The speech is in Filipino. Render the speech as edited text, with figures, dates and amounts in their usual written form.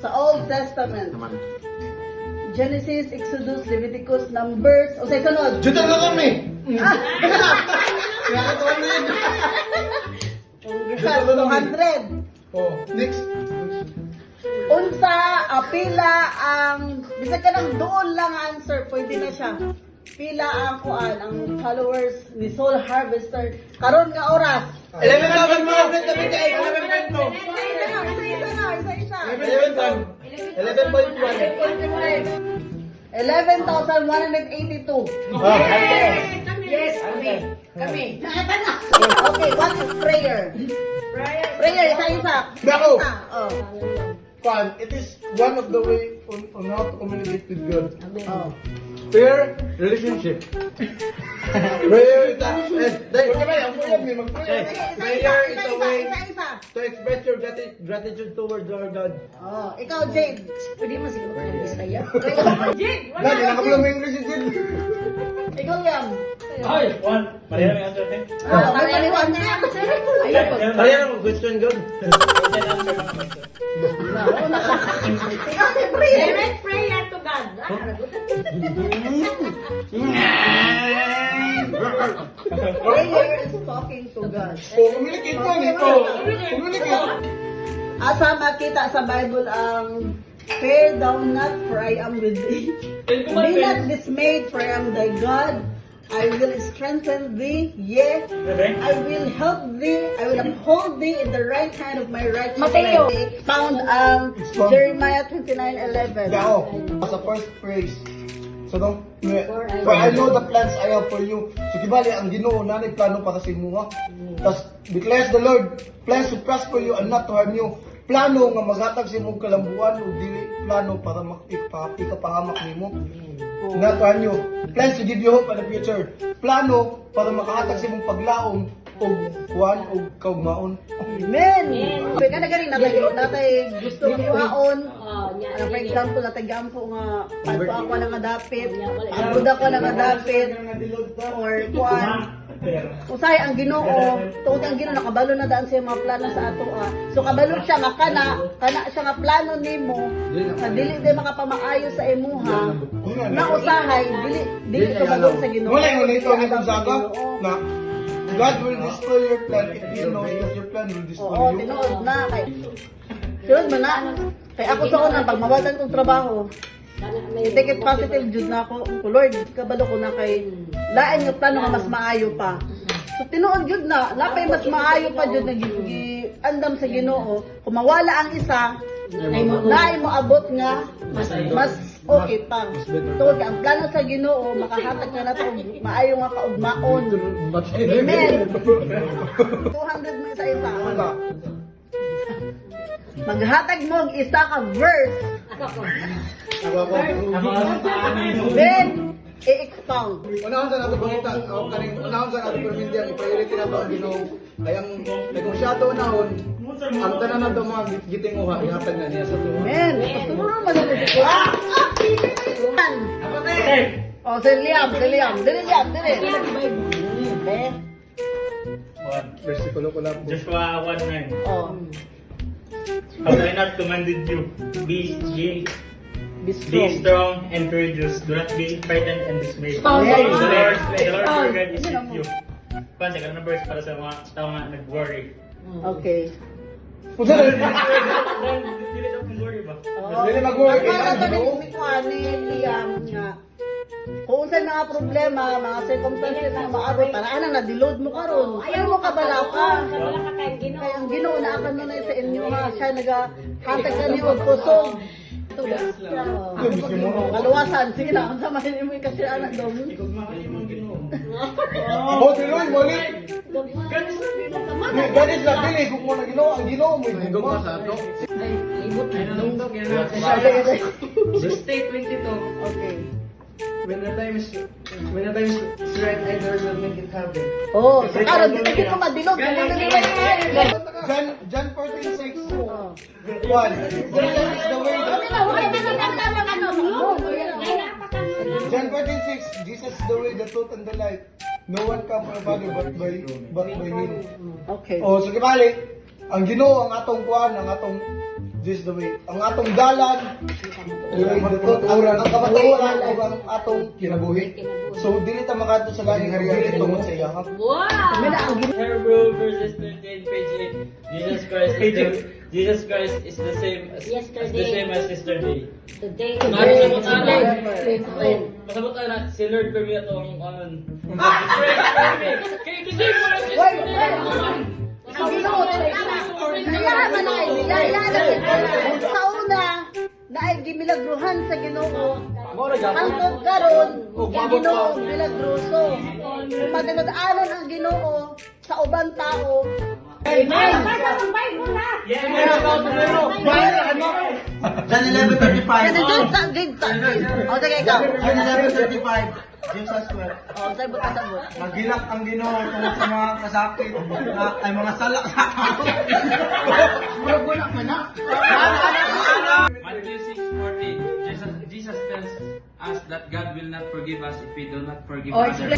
Sa Old Testament. Genesis, Exodus, Leviticus, Numbers. O sa sunod. Judan na kami! Kaya ito ano yun? Congress, 200. Oh, next. Unsa, pila ang, bisa ka nang doon lang answer, pwede na siya. Pila ang kuan, ang followers ni Soul Harvester. Karon nga oras. 11,000 more than the 11.2. Isa-isa. 11.1. 11,182. Yes, kami. Okay, what is prayer? Prayer, isa-isa. Dako. Isa. Oh. Kwan, it is one of the way on how to communicate with God. Oh. Prayer, relationship. Prayer is prayer is a way Isa-isa. to express your gratitude towards our God. Oh, ikaw, Jade. Pwede mo siguro ng Bisaya. Jade, God, nakabula mo English yun. ikaw yan. Ay, one. Maria may answer din. Paliwan na yan. Ayun po. Kaya na question God. Ikaw, si prayer. Direct prayer to God. Prayer is talking to God. Oh, communicate mo nito. Communicate. Asa makita sa Bible ang fear thou not, for I am with thee. Be not dismayed, for I am thy God. I will strengthen thee, yea, I will help thee, I will uphold thee in the right hand of my righteousness. Mateo. Expound ang Jeremiah 29:11. Now, as a first praise. So, no, for I know the plans I have for you. So, kibali, ang Ginoo na plano para sa imo. Tapos, declares the Lord, plans to prosper you and not to harm you. Plano nga maghatag sa imong kalambuan o dili plano para ikapahamak nimo. Not to harm you. Plans to give you hope in the future. Plano para makahatag sa imong paglaom o kuwan o kaugmaon. Amen! Kaya ka na galing natay gusto ng kuhaon. Oh, For example, natay gampo nga pagpo ako na madapit, pagod ako na madapit, or kuwan. Usay ang Ginoo, tungod ang Ginoo nakabalo na daan sa mga plano sa ato So kabalo siya nga kana siya nga plano nimo, sa dili di makapamaayo sa imuha. Na usahay dili kabalo sa Ginoo. Wala yung nito ni Gonzaga na God will destroy your plan if He knows that your plan will destroy Oo, you. tinuod na kay. Tinuod man na. Kay ako sa una pag mawatan kong trabaho, i-take it positive jud na ako. Lord, kabalo ko na kay lain yung plano nga mas maayo pa. So tinuod jud na, napay mas maayo pa jud na andam sa Ginoo. Kung mawala ang isa, lain mo abot nga mas okay pa. Tungod ka ang plano sa Ginoo makahatag ka na to maayo nga kaugmaon. Amen. 200 mo isa-isa. Maghatag mo og isa ka verse. Then, i-expound. Unahon sa nato pangita, unahon sa nato perminti ang i-priority na to ang Ginoo. Kaya kung siya to unahon, ang tanan na to mga gitinguha, ihatag na niya sa to. Amen. Tumuro man na dito. Oh, si Liam. Dili. Okay. One. Versikulo ko lang po. Joshua 1:9. Oh, Have I not commanded you? Be be strong strong. and courageous. Do not be frightened and dismayed. Expound. The Lord your God is with you. Pansa ka ng verse para sa mga tao nga nag-worry. Okay. Kung saan Dili daw kung worry ba? Oh. Dili mag-work. Para to ni Liam nga. Kung sa mga problema, mga circumstances na maabot, para na deload mo karon. Ayaw mo kabalaw ka. Wala ka tayong Ginoo. Kaya ang Ginoo na akan mo na sa inyo ha. Siya nagahatag ka niyo og kusog. Kaluwasan. Sige na, kung samahin mo yung kasi anak daw. Oh, tinuloy mo ulit. God is not really kung mo na Ginoo, ang Ginoo mo yung gumwa sa ato. State 22. Okay. When the time is right, I will make it happen. Oh, so karon dito ko madilog. John 14:6. Oh. One. Jesus is the way. John 14:6. Jesus is the way, the truth, and the life. No one come to the Father but by Him. Okay. Oh, so kibali, ang Ginoo ang atong kuan, ang atong this is the way. Ang atong dalan, ang kamatayan, ug ang atong kinabuhi. So, dili ta makato sa galing dili tungod sa iya. Wow! Hebrew verses 13, page 8. Jesus Christ is the same as yesterday. Today. Masabot na si Lord kami atong kay kasi Ang Ginoo Nila man ay sa una na ay gimilagruhan sa Ginoo. Hangtod karon ang Ginoo milagroso. Matinod-anon ang Ginoo sa ubang tao. Basta kung Bible na. John 11:35. Kasi doon sa gigta. O sige ikaw. John 11:35. Jesus 12. O sabot ka sabot. Magilak ang Ginoo tungkol sa mga kasakit na ay mga sala sa Matthew 6:40. Jesus tells us that God will not forgive us if we do not forgive others.